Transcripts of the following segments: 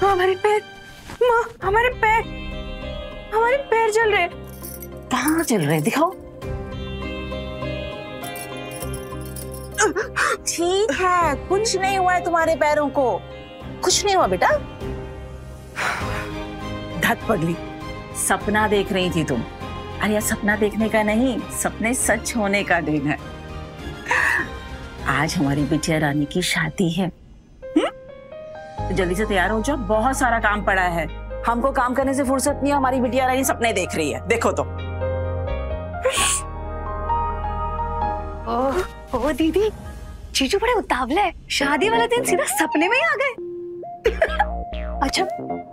हमारे पैर, माँ हमारे पैर जल रहे। कहाँ जल रहे दिखाओ। ठीक है, कुछ नहीं हुआ है तुम्हारे पैरों को, कुछ नहीं हुआ बेटा। धत पगली, सपना देख रही थी तुम। अरे यार सपना देखने का नहीं, सपने सच होने का दिन है। आज हमारी बिटिया रानी की शादी है। तो जल्दी से तैयार हो जाओ, बहुत सारा काम पड़ा है। हमको काम करने से फुर्सत नहीं है, हमारी बिटिया रानी सपने देख रही है, देखो तो। ओ दीदी, जीजू बड़े उतावले है, शादी वाले दिन सीधा सपने में ही आ गए। अच्छा,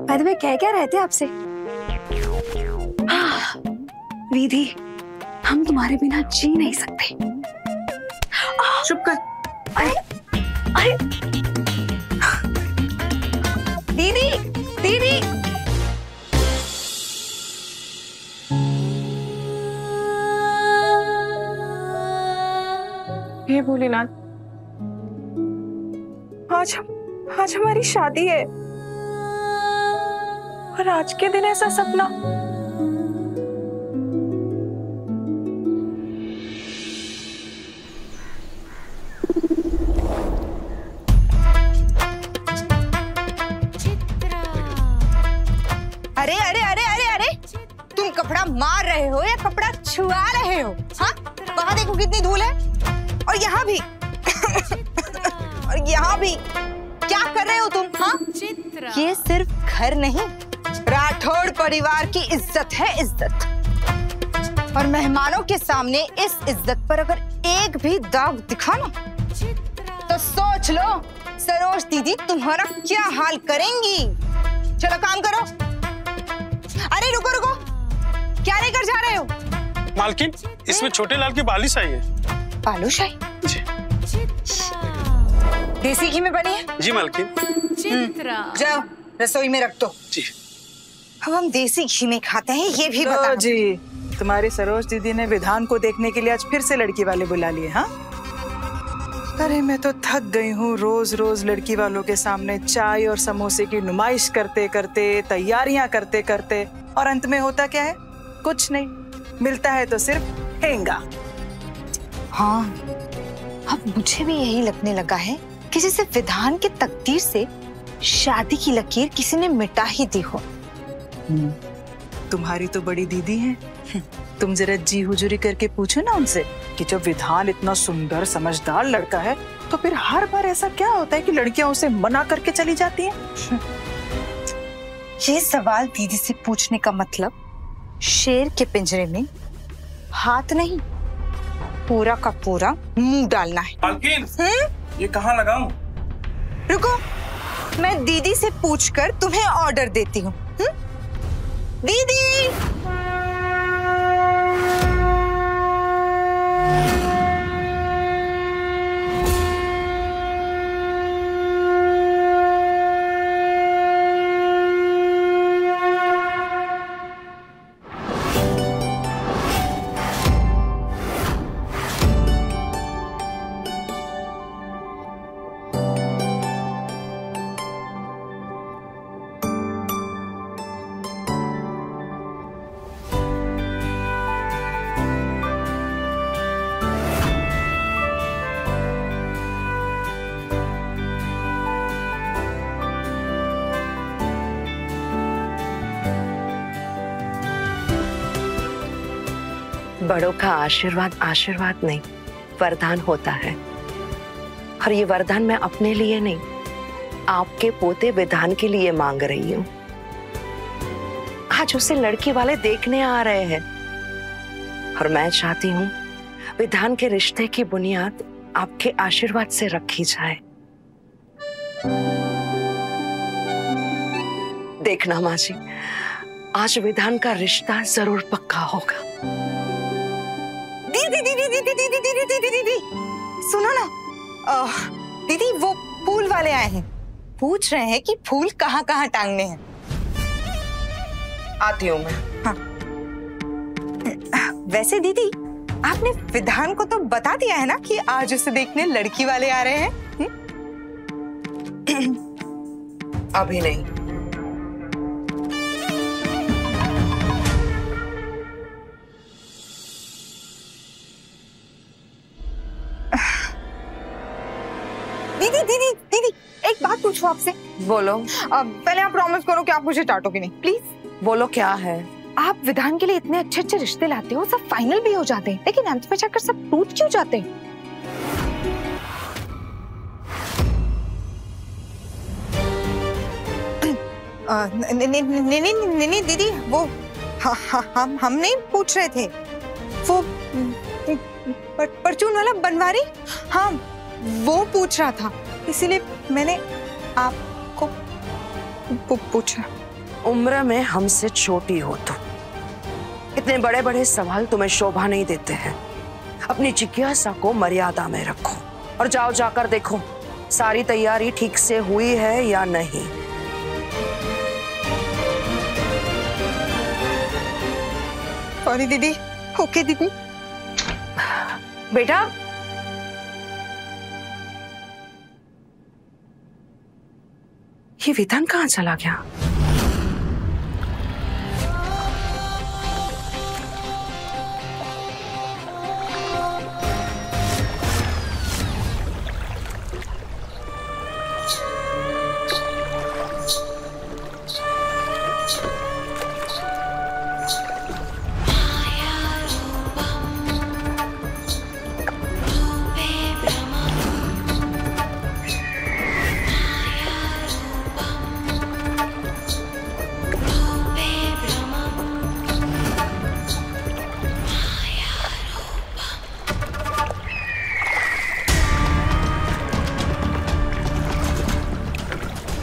बाद में क्या रहते हैं आपसे? दीदी, हम तुम्हारे बिना जी नहीं सकते। चुप कर। अरे दीदी, दीदी। हे भोलेनाथ, आज हमारी शादी है और आज के दिन ऐसा सपना। अरे अरे अरे अरे अरे, तुम कपड़ा मार रहे हो या कपड़ा छुआ रहे हो? हाँ, वहां देखो कितनी धूल है, और यहाँ भी और यहाँ भी। क्या कर रहे हो तुम? हाँ, ये सिर्फ घर नहीं, राठौड़ परिवार की इज्जत है, इज्जत। और मेहमानों के सामने इस इज्जत पर अगर एक भी दाग दिखा ना, तो सोच लो सरोज दीदी तुम्हारा क्या हाल करेंगी। चलो काम करो। अरे रुको रुको, क्या लेकर जा रहे हो? मालकिन, इसमें छोटे लाल की बालूशाही है। बालूशाही? देसी घी में बनी है? जी मालकिन। जाओ रसोई में रख दो। जी। अब हम देसी घी में खाते हैं, ये भी बता। जी, तुम्हारी सरोज दीदी ने विधान को देखने के लिए आज फिर से लड़की वाले बुला लिए। हाँ, अरे मैं तो थक गई हूँ रोज रोज लड़की वालों के सामने चाय और समोसे की नुमाइश करते करते, तैयारियां करते करते, और अंत में होता क्या है? कुछ नहीं मिलता है तो सिर्फ हेंगा। हाँ, अब मुझे भी यही लगने लगा है कि जैसे विधान की तकदीर से शादी की लकीर किसी ने मिटा ही दी हो। तुम्हारी तो बड़ी दीदी है, तुम जरा जी हुजूरी करके पूछो ना उनसे कि जब विधान इतना सुंदर समझदार लड़का है तो फिर हर बार ऐसा क्या होता है कि लड़कियां उसे मना करके चली जाती हैं? ये सवाल दीदी से पूछने का मतलब शेर के पिंजरे में हाथ नहीं, पूरा का पूरा मुंह डालना है। मालकिन, ये कहाँ लगाऊं? रुको, मैं दीदी से पूछकर तुम्हें ऑर्डर देती हूँ। दीदी! बड़ों का आशीर्वाद आशीर्वाद नहीं, वरदान होता है। और ये वरदान मैं अपने लिए नहीं, आपके पोते विधान के लिए मांग रही हूँ। आज उसे लड़की वाले देखने आ रहे हैं और मैं चाहती हूँ विधान के रिश्ते की बुनियाद आपके आशीर्वाद से रखी जाए। देखना माँ जी, आज विधान का रिश्ता जरूर पक्का होगा। दीदी दीदी दीदी दीदी दीदी दीदी दीदी सुनो ना, दीदी वो फूल वाले आए हैं, पूछ रहे हैं कि फूल कहाँ कहाँ टांगने हैं। आती हूँ मैं। हाँ। वैसे दीदी आपने विधान को तो बता दिया है ना कि आज उसे देखने लड़की वाले आ रहे हैं? अभी नहीं। दीदी दीदी दीदी एक बात पूछूं आपसे? बोलो। पहले आप प्रॉमिस करो कि आप मुझे डांटोगे नहीं, प्लीज। बोलो क्या है? आप विधान के लिए इतने अच्छे अच्छे रिश्ते लाते हो, सब फाइनल भी हो जाते हैं, लेकिन अंत में जाकर सब टूट क्यों जाते हैं? नहीं दीदी, वो हम नहीं पूछ रहे थे, वो परचून वाला बनवारी, हाँ वो पूछ रहा था, इसीलिए मैंने आपको पूछा। उम्र में हमसे छोटी हो तो इतने बड़े बड़े सवाल तुम्हें शोभा नहीं देते हैं। अपनी जिज्ञासा को मर्यादा में रखो और जाओ जाकर देखो सारी तैयारी ठीक से हुई है या नहीं। सॉरी दीदी। ओके दीदी। बेटा ये विधान कहाँ चला गया?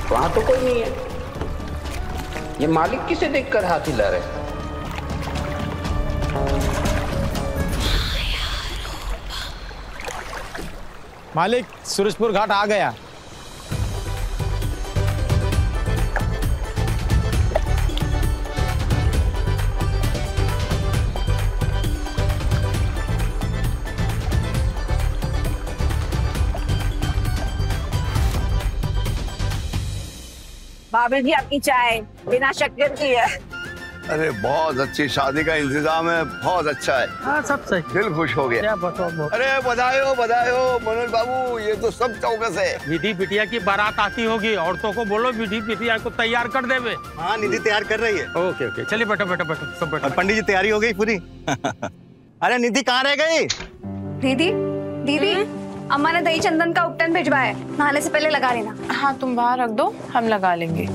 वहां तो कोई नहीं है। ये मालिक किसे देखकर हाथ हिला रहे? मालिक सूरजपुर घाट आ गया। भाभी जी आपकी चाय बिना शक्कर की है। अरे बहुत अच्छी, शादी का इंतजाम है, बहुत अच्छा है। हाँ सब सही, दिल खुश हो गया। अरे बधाई हो मनोज बाबू, ये तो सब चौकस है। विधि बिटिया की बारात आती होगी, औरतों को बोलो विधि बिटिया को तैयार कर देवे। हाँ निधि तैयार कर रही है। ओके ओके चलिए बैठो बैठो बैठो सब बैठो। पंडित जी तैयारी हो गई पूरी? अरे निधि कहाँ रह गई? दीदी दीदी अम्मा ने दही चंदन का उपटन भिजवाया है, नहाने से पहले लगा लेना। हाँ तुम बाहर रख दो, हम लगा लेंगे।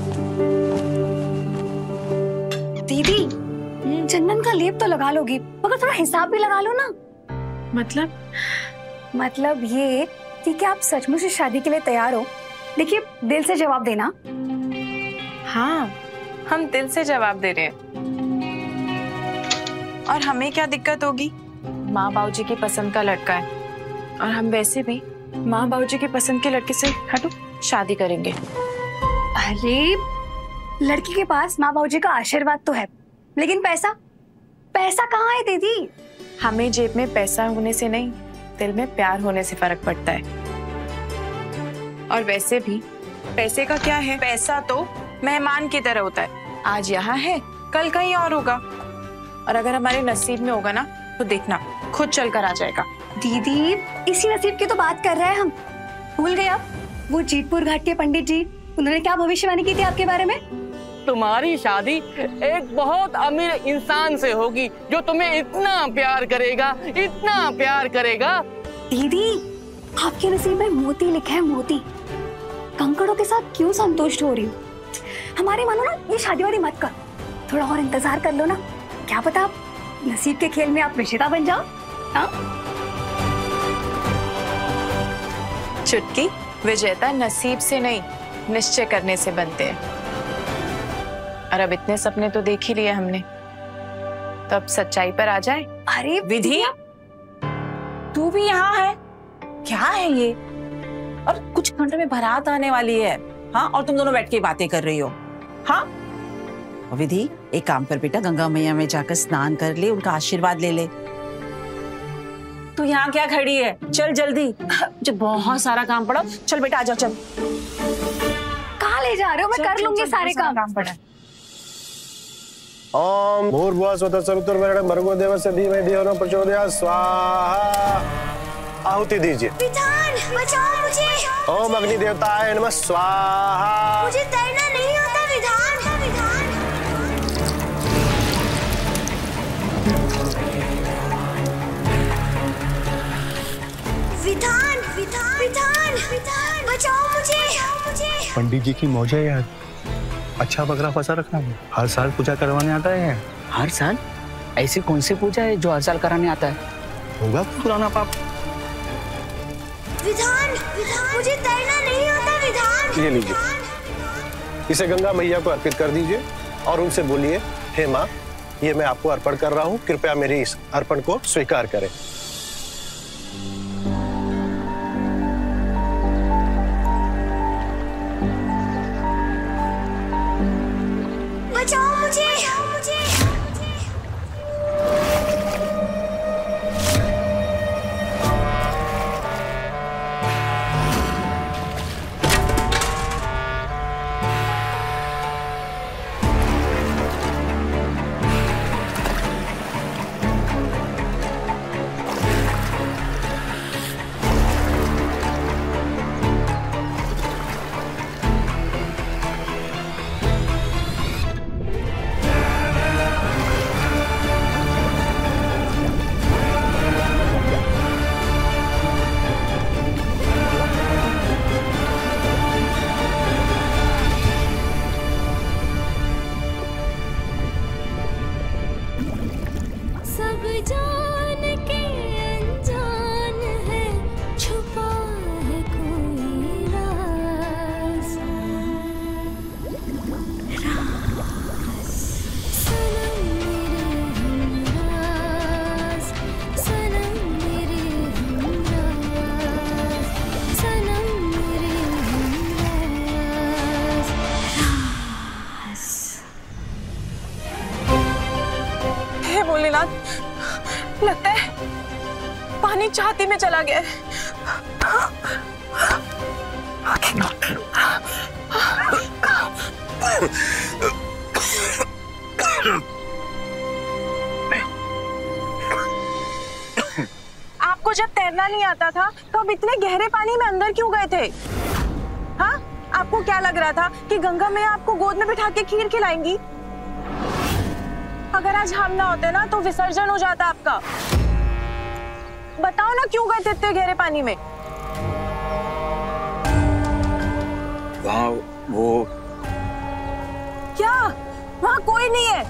दीदी चंदन का लेप तो लगा लोगी, मगर थोड़ा हिसाब भी लगा लो ना। मतलब ये कि क्या आप सचमुच इस शादी के लिए तैयार हो? देखिए दिल से जवाब देना। हाँ हम दिल से जवाब दे रहे हैं। और हमें क्या दिक्कत होगी? माँ बाबूजी की पसंद का लड़का है और हम वैसे भी माँ बाबूजी की पसंद के लड़के से शादी करेंगे। अरे लड़की के पास माँ बाबूजी का आशीर्वाद तो है, लेकिन पैसा कहाँ है दीदी? हमें जेब में पैसा होने से नहीं, दिल में प्यार होने से फर्क पड़ता है। और वैसे भी पैसे का क्या है, पैसा तो मेहमान की तरह होता है, आज यहाँ है कल कहीं और होगा, और अगर हमारे नसीब में होगा ना तो देखना खुद चल कर आ जाएगा। दीदी इसी नसीब की तो बात कर रहे हैं हम, भूल गए आप? वो जीतपुर घाट के पंडित जी, उन्होंने क्या भविष्यवाणी की थी आपके बारे में? तुम्हारी शादी एक बहुत अमीर इंसान से होगी जो तुम्हें इतना प्यार करेगा, इतना प्यार करेगा। दीदी, आपके नसीब में मोती लिखा है, मोती। कंकड़ों के साथ क्यों संतुष्ट हो रही हो? हमारी मानो ना, ये शादी वादी मत कर, थोड़ा और इंतजार कर लो ना, क्या पता नसीब के खेल में आप विजेता बन जाओ। हाँ? चुटकी, विजेता नसीब से नहीं, निश्चय करने से बनते हैं। और अब इतने सपने तो देख ही लिए हमने, तो अब सच्चाई पर आ जाए। अरे विधि, तू भी यहाँ है? क्या है ये? और कुछ घंटे में बारात आने वाली है। हाँ, और तुम दोनों बैठ के बातें कर रही हो। हाँ, विधि, एक काम कर बेटा, गंगा मैया में जाकर स्नान कर ले, उनका आशीर्वाद ले ले। तू यहाँ क्या खड़ी है? चल जल्दी, मुझे बहुत सारा काम पड़ा। चल बेटा, आजा, चल। कहाँ ले जा रहे हो? मैं कर लूंगी सारे काम पड़ा। ओम भूर्भुवः स्वतः सवितुर्वरेण्यं भर्गो देवस्य धीमहि धियो न प्रचोदयात् स्वाहा। आहुति दीजिए। विधान, बचाओ मुझे। ओम अग्नि देवताय नमः स्वाहा। मुझे तैरना नहीं आता विधान। विधान, विधान, विधान, विधान, बचाओ मुझे। पंडित जी की मौज है यार, अच्छा बकरा फंसा रखा है। हर साल पूजा करवाने आता है। हर साल? ऐसी कौन सी पूजा है जो हर साल कराने आता है? होगा पुराना पाप। विधान, विधान, मुझे तैरना नहीं आता विधान। ये लीजिए, इसे गंगा मैया को अर्पित कर दीजिए और उनसे बोलिए, हे माँ, ये मैं आपको अर्पण कर रहा हूँ, कृपया मेरे इस अर्पण को स्वीकार करें। बचाओ मुझे। लगता है पानी छाती में चला गया। आपको जब तैरना नहीं आता था तो अब इतने गहरे पानी में अंदर क्यों गए थे? हाँ, आपको क्या लग रहा था कि गंगा मैया आपको गोद में बिठा के खीर खिलाएंगी? अगर आज हम ना होते ना तो विसर्जन हो जाता आपका। बताओ ना क्यों गए थे इतने गहरे पानी में? वो क्या वहाँ कोई नहीं है?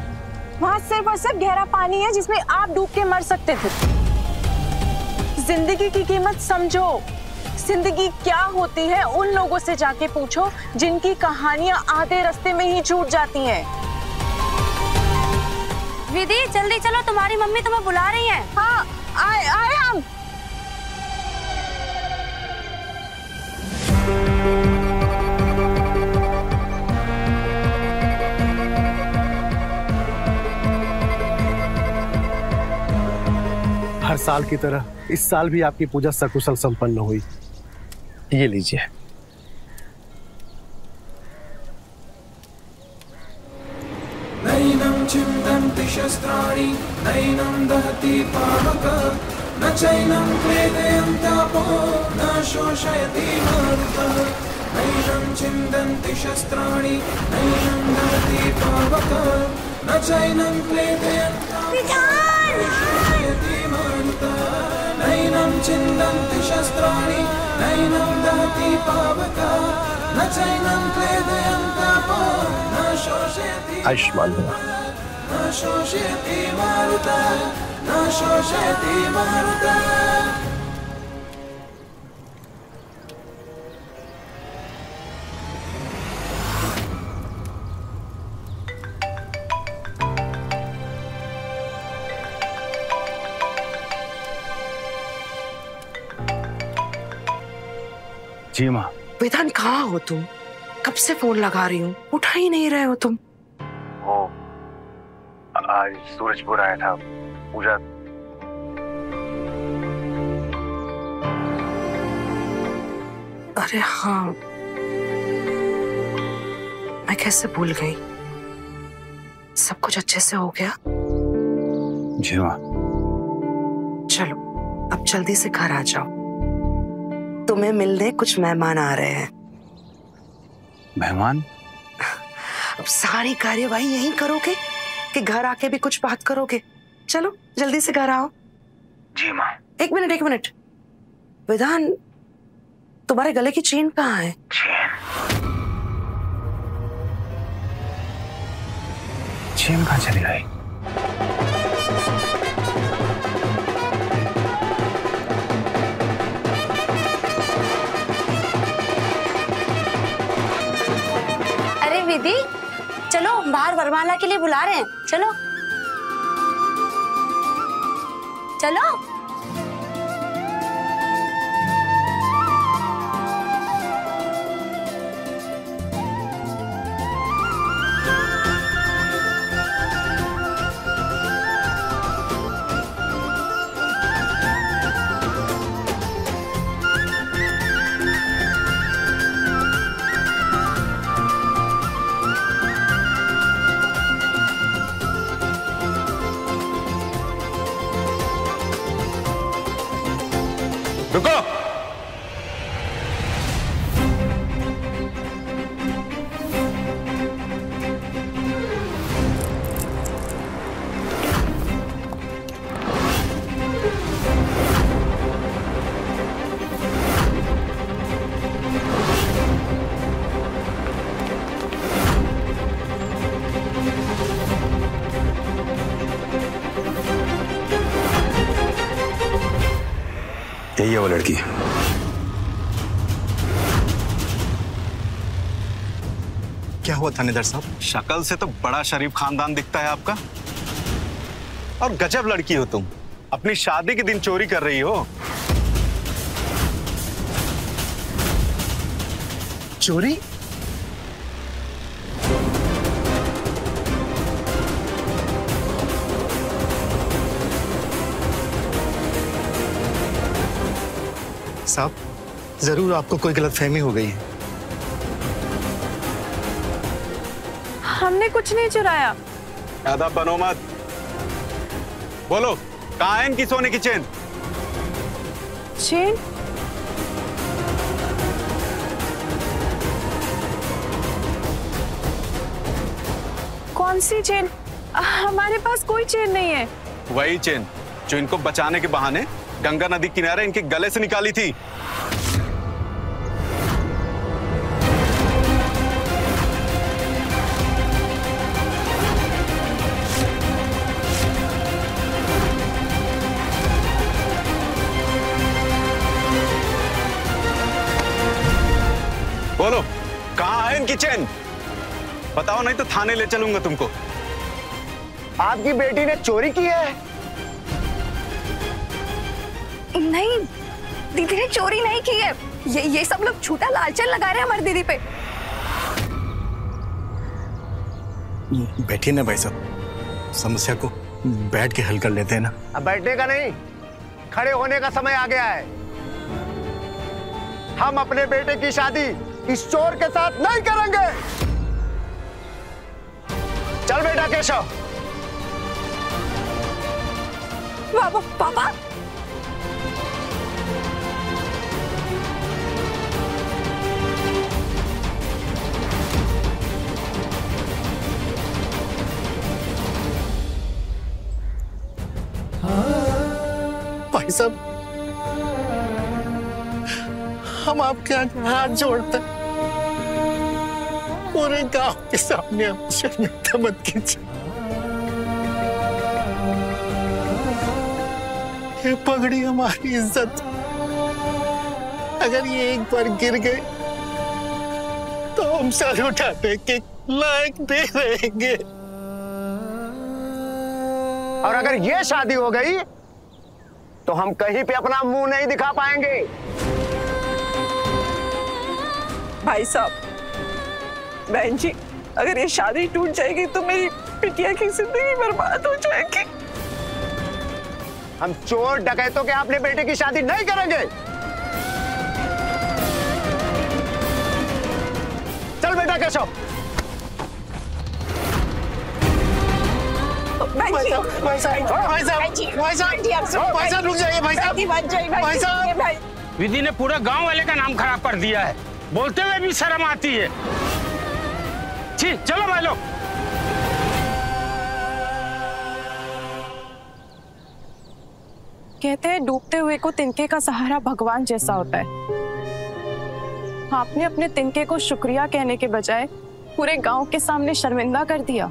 वहाँ सिर्फ और सिर्फ गहरा पानी है जिसमें आप डूब के मर सकते थे। जिंदगी की कीमत समझो। जिंदगी क्या होती है उन लोगों से जाके पूछो जिनकी कहानियां आधे रास्ते में ही छूट जाती हैं। विधि, जल्दी चलो, तुम्हारी मम्मी तुम्हें बुला रही है। हाँ, आए हम। हर साल की तरह इस साल भी आपकी पूजा सकुशल संपन्न हुई। ये लीजिए। नैनं चिन्दन्ति शस्त्राणि नैनं दहति पावक न चैनं चैनं क्लेदयन्तापो न शोषयति मारुतः नैनं छिन्दन्ति शस्त्राणि नैनं दहति पावकः न चैनं क्लेदयन्तापो शोषयति मारुतः नैनं छिन्दन्ति शस्त्राणि नैनं दहति पावकः न चैनं क्लेदयन्तापो न शोषयति आयुष्मान भव। न शोषयति मारुतः न शोषयति मारुतः। जी माँ। विधान कहाँ हो तुम? कब से फोन लगा रही हूँ, उठा ही नहीं रहे हो तुम। वो आज सूरजपुर आया था, पूजा। अरे हाँ, मैं कैसे भूल गई। सब कुछ अच्छे से हो गया? जी माँ। चलो अब जल्दी से घर आ जाओ, तुम्हें मिलने कुछ मेहमान आ रहे हैं। मेहमान? अब सारी कार्यवाही यहीं करोगे कि घर आके भी कुछ बात करोगे? चलो जल्दी से घर आओ। जी माँ। एक मिनट, विधान तुम्हारे गले की चेन कहाँ है? चेन कहाँ चली गई? अरे विधि, चलो बाहर वरमाला के लिए बुला रहे हैं, चलो चलो। रुको। यही है वो लड़की। क्या हुआ थानेदार साहब? शक्ल से तो बड़ा शरीफ खानदान दिखता है आपका, और गजब लड़की हो तुम। अपनी शादी के दिन चोरी कर रही हो। चोरी? साहब जरूर आपको कोई गलतफहमी हो गई है। हमने कुछ नहीं चुराया। ज्यादा बनो मत। बोलो कहाँ है इनकी सोने की चेन? चेन? कौन सी चेन? हमारे पास कोई चेन नहीं है। वही चेन जो इनको बचाने के बहाने गंगा नदी किनारे इनके गले से निकाली थी। बोलो कहाँ है इनकी चेन? बताओ नहीं तो थाने ले चलूंगा तुमको। आपकी बेटी ने चोरी की है? नहीं, दीदी ने चोरी नहीं की है। ये सब लोग झूठा लालचन लगा रहे हैं हमारी दीदी पे। बैठिए ना भाई साहब, समस्या को बैठ के हल कर लेते हैं ना। अब बैठने का नहीं, खड़े होने का समय आ गया है। हम अपने बेटे की शादी इस चोर के साथ नहीं करेंगे। चल बेटा केशव। पापा भाई साहब, हम आपके आगे हाथ जोड़ते हैं, पूरे गांव के सामने आप शर्मिंदा मत कीजिए। ये पगड़ी हमारी इज्जत, अगर ये एक बार गिर गए तो हम सर उठाने के लायक नहीं रहेंगे। और अगर ये शादी हो गई तो हम कहीं पे अपना मुंह नहीं दिखा पाएंगे। भाई साहब, बहन जी, अगर ये शादी टूट जाएगी तो मेरी बिटिया की जिंदगी बर्बाद हो जाएगी। हम चोर डकैतों के अपने बेटे की शादी नहीं करेंगे। चल बेटा केशव। भाई साहब रुक जाइए भाई साहब। विधि ने पूरे गांव वाले का नाम खराब कर दिया है, बोलते हुए भी शर्म आती है। ठीक, चलो भाई लोग। कहते हैं डूबते हुए को तिनके का सहारा भगवान जैसा होता है। आपने अपने तिनके को शुक्रिया कहने के बजाय पूरे गांव के सामने शर्मिंदा कर दिया।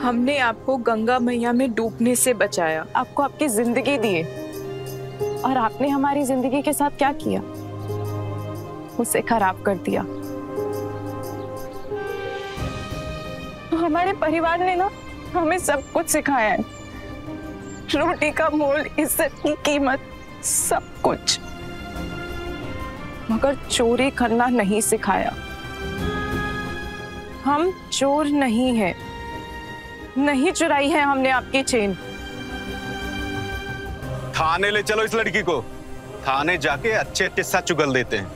हमने आपको गंगा मैया में डूबने से बचाया, आपको आपकी जिंदगी दी, और आपने हमारी जिंदगी के साथ क्या किया? उसे खराब कर दिया। हमारे परिवार ने ना हमें सब कुछ सिखाया है, रोटी का मोल, इज्जत की कीमत, सब कुछ, मगर चोरी करना नहीं सिखाया। हम चोर नहीं हैं, नहीं चुराई है हमने आपकी चेन। थाने ले चलो इस लड़की को, थाने जाके अच्छे अच्छे सच उगल देते हैं,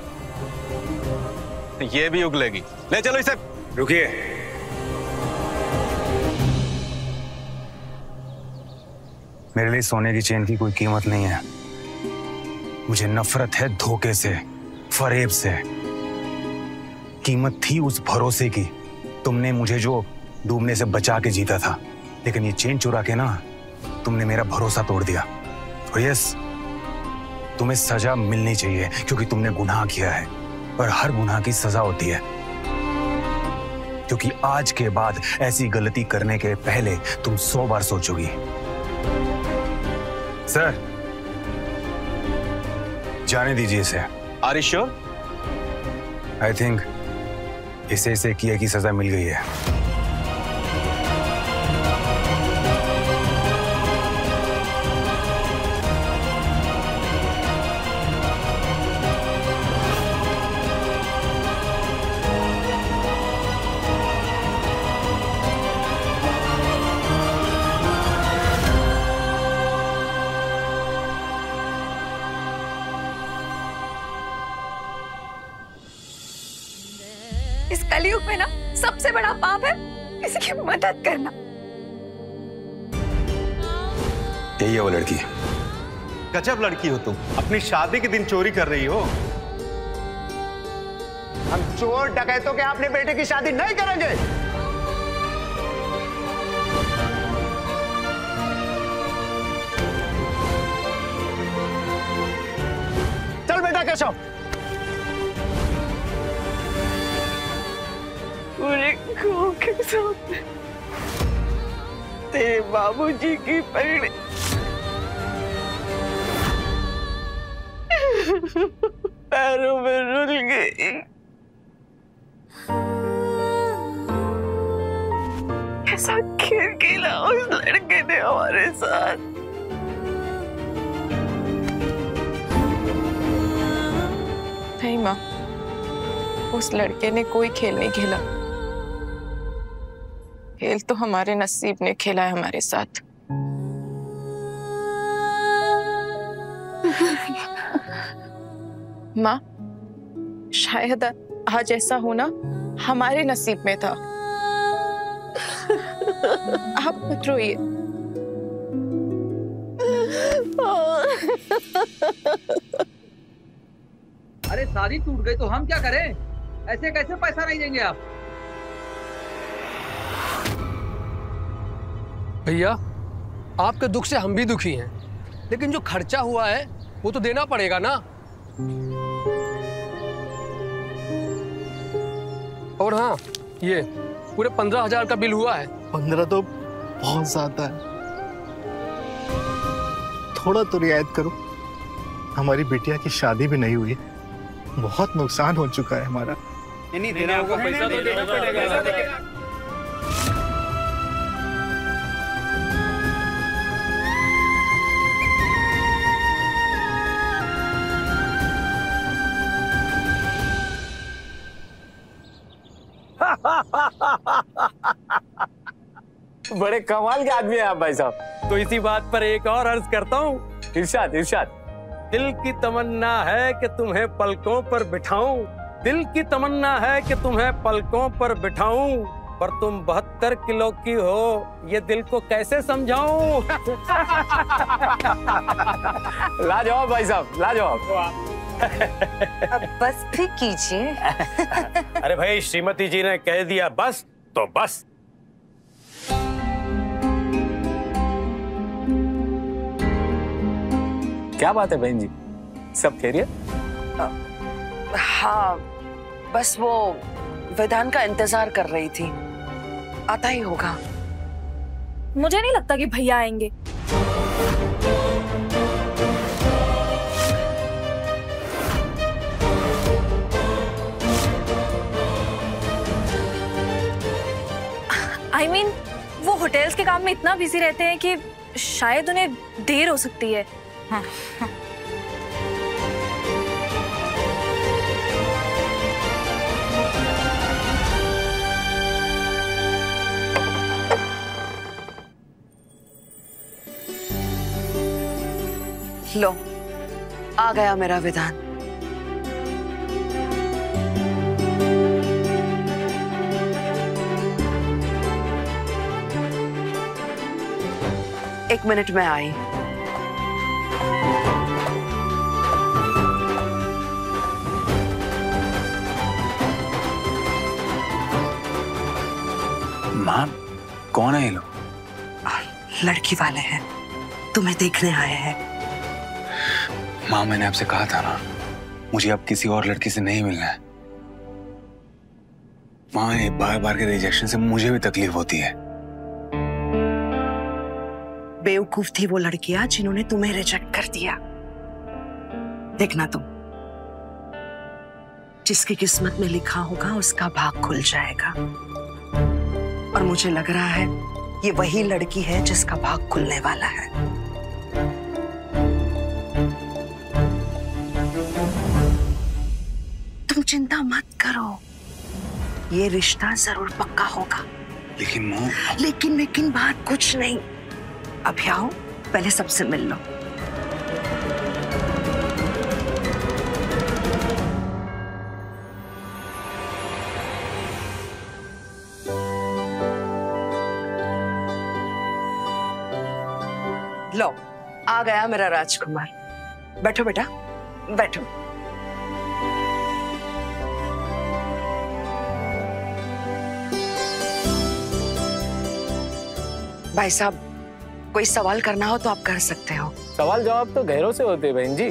ये भी उगलेगी। ले चलो इसे। रुकिए, मेरे लिए सोने की चेन की कोई कीमत नहीं है। मुझे नफरत है धोखे से, फरेब से। कीमत थी उस भरोसे की, तुमने मुझे जो डूबने से बचा के जीता था, लेकिन ये चेन चुरा के ना तुमने मेरा भरोसा तोड़ दिया। और यस, तुम्हें सजा मिलनी चाहिए क्योंकि तुमने गुनाह किया है, पर हर गुनाह की सजा होती है। क्योंकि आज के बाद ऐसी गलती करने के पहले तुम 100 बार सोचोगी। सर, जाने दीजिए इसे। Are you sure? I think इसे किए की सजा मिल गई है। इस कलयुग में ना सबसे बड़ा पाप है किसी की मदद करना। यही है वो लड़की। गजब लड़की हो तुम, अपनी शादी के दिन चोरी कर रही हो। हम चोर डकैतों के अपने बेटे की शादी नहीं करेंगे। चल बेटा केशव। पूरे गांव के सामने तेरे बाबूजी की पगड़ी पैरों में रुल गई। कैसा खेल खेला उस लड़के ने हमारे साथ। नहीं माँ, उस लड़के ने कोई खेल नहीं खेला। खेल तो हमारे नसीब ने खेला है हमारे साथ। माँ, शायद आज ऐसा होना हमारे नसीब में था। आप मत रोइए। अरे शादी टूट गई तो हम क्या करें? ऐसे कैसे पैसा नहीं देंगे आप? भैया, आपके दुख से हम भी दुखी हैं। लेकिन जो खर्चा हुआ है वो तो देना पड़ेगा ना। और हाँ, ये पूरे 15,000 का बिल हुआ है। 15 तो बहुत ज्यादा है, थोड़ा तो रियायत करो। हमारी बिटिया की शादी भी नहीं हुई, बहुत नुकसान हो चुका है हमारा। नहीं देना होगा, पैसा तो देना पड़ेगा। बड़े कमाल के आदमी हैं आप भाई साहब। तो इसी बात पर एक और अर्ज करता हूँ। इरशाद इरशाद। दिल की तमन्ना है कि तुम्हें पलकों पर बिठाऊं, दिल की तमन्ना है कि तुम्हें पलकों पर बिठाऊं, पर तुम 72 किलो की हो, ये दिल को कैसे समझाऊं। लाजवाब भाई साहब, लाजवाब। अब बस भी कीजिए। अरे भाई, श्रीमती जी ने कह दिया बस तो बस। क्या बात है बहन जी, सब खैरियत? हाँ, बस वो विधान का इंतजार कर रही थी, आता ही होगा। मुझे नहीं लगता कि भैया आएंगे। I mean, वो होटल्स के काम में इतना बिजी रहते हैं कि शायद उन्हें देर हो सकती है। हाँ। लो, आ गया मेरा विधान। एक मिनट में आई। माँ, कौन है ये लोग? लड़की वाले हैं, तुम्हें देखने आए हैं। माँ, मैंने आपसे कहा था ना, मुझे अब किसी और लड़की से नहीं मिलना है। माँ, ये बार बार के रिजेक्शन से मुझे भी तकलीफ होती है। बेवकूफ थी वो लड़कियां जिन्होंने तुम्हें रिजेक्ट कर दिया। देखना तुम, जिसकी किस्मत में लिखा होगा उसका भाग खुल जाएगा। और मुझे लग रहा है ये वही लड़की है जिसका भाग खुलने वाला है। तुम चिंता मत करो, ये रिश्ता जरूर पक्का होगा। लेकिन माँ, लेकिन बात कुछ नहीं। अभी आओ, पहले सबसे मिल लो। लो, आ गया मेरा राजकुमार। बैठो बेटा, बैठो। भाई साहब, कोई सवाल करना हो तो आप कर सकते हो। सवाल जवाब तो गहरों से होते हैं बहन जी,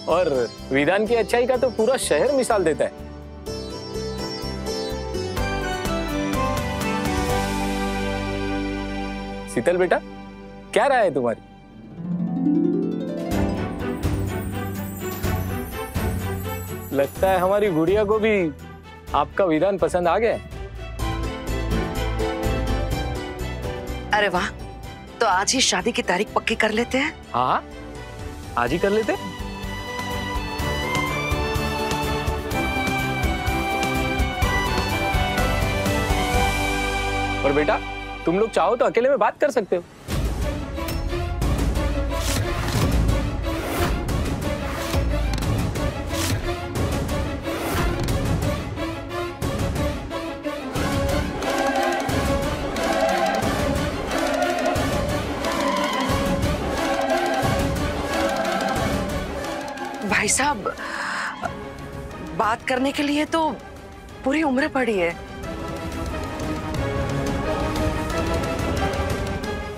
और विधान की अच्छाई का तो पूरा शहर मिसाल देता है। शीतल बेटा, क्या राय है तुम्हारी? लगता है हमारी गुड़िया को भी आपका विधान पसंद आ गया। अरे वाह, तो आज ही शादी की तारीख पक्की कर लेते हैं। हाँ, आज ही कर लेते। और बेटा, तुम लोग चाहो तो अकेले में बात कर सकते हो। भाई साहब, बात करने के लिए तो पूरी उम्र पड़ी है।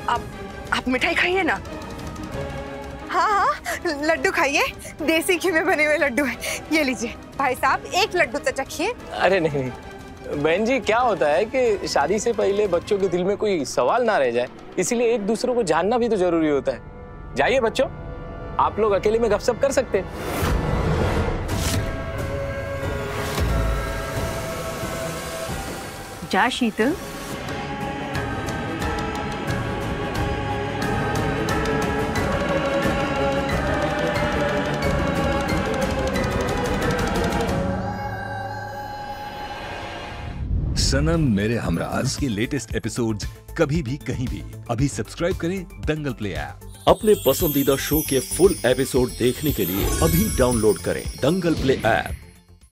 आप मिठाई खाइए ना। हाँ हाँ, लड्डू खाइए, देसी घी में बने हुए लड्डू है। ये लीजिए भाई साहब, एक लड्डू तो चखिए। अरे नहीं नहीं बहन जी, क्या होता है कि शादी से पहले बच्चों के दिल में कोई सवाल ना रह जाए, इसीलिए एक दूसरे को जानना भी तो जरूरी होता है। जाइए बच्चों, आप लोग अकेले में गपशप कर सकते हैं। जा शीतल। सनम मेरे हमराज के लेटेस्ट एपिसोड्स कभी भी कहीं भी अभी सब्सक्राइब करें दंगल प्ले ऐप। अपने पसंदीदा शो के फुल एपिसोड देखने के लिए अभी डाउनलोड करें दंगल प्ले ऐप।